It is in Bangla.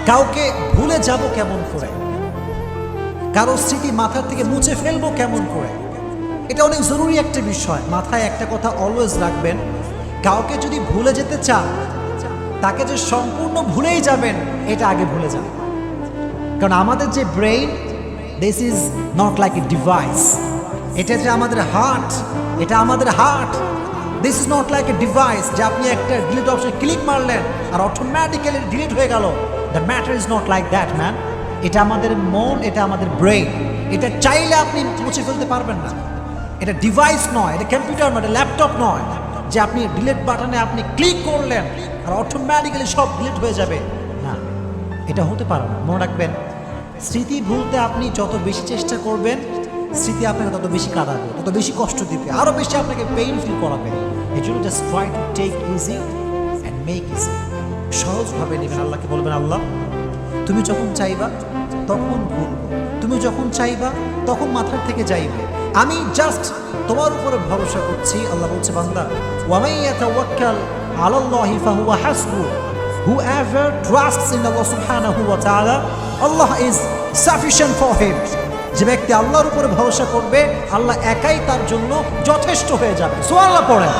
কাউকে ভুলে যাব কেমন করে, কারো স্মৃতি মাথার থেকে মুছে ফেলবো কেমন করে। এটা অনেক জরুরি একটা বিষয়। মাথায় একটা কথা অলওয়েজ রাখবেন, কাউকে যদি ভুলে যেতে চান, তাকে যে সম্পূর্ণ ভুলেই যাবেন এটা আগে ভুলে যান। কারণ আমাদের যে brain, this is not like a device. এটা যে আমাদের হার্ট, এটা আমাদের heart. This is not like a device যে আপনি একটা ডিলিট অপশনে ক্লিক মারলেন আর অটোমেটিক্যালি ডিলিট হয়ে গেল। The matter is not like that man. এটা আমাদের মন, এটা আমাদের ব্রেইন। এটা চাইলে আপনি মুছে ফেলতে পারবেন না। এটা ডিভাইস নয়, এটা কম্পিউটার নয়, এটা ল্যাপটপ নয় যে আপনি ডিলিট বাটনে আপনি ক্লিক করলেন আর অটোমেটিক্যালি সব ডিলিট হয়ে যাবে। না, এটা হতে পারে না। মনে রাখবেন, স্মৃতি ভুলতে আপনি যত বেশি চেষ্টা করবেন, স্মৃতি আপনাকে তত বেশি কাঁদাবে, তত বেশি কষ্ট দিবে, আরও বেশি আপনাকে পেইন ফিল করাবে। এই জন্য just try to take easy and make easy. সহজভাবে নেবেন। আল্লাহকে বলবেন, আল্লাহ তুমি যখন চাইবা তখন ভুলবো, তুমি যখন চাইবা তখন মাথার থেকে যাইবে। আমি জাস্ট তোমার উপরে ভরসা করছি। আল্লাহ বলছে, বান্দা ওয়ামান ইয়াতাওয়াক্কাল আলাল্লাহি ফাহুয়া হাসবু, whoever trusts in Allah subhanahu wa ta'ala, Allah is sufficient for him. যে ব্যক্তি আল্লাহর উপরে ভরসা করবে, আল্লাহ একাই তার জন্য যথেষ্ট হয়ে যাবে। সুবহানাল্লাহ পড়েন।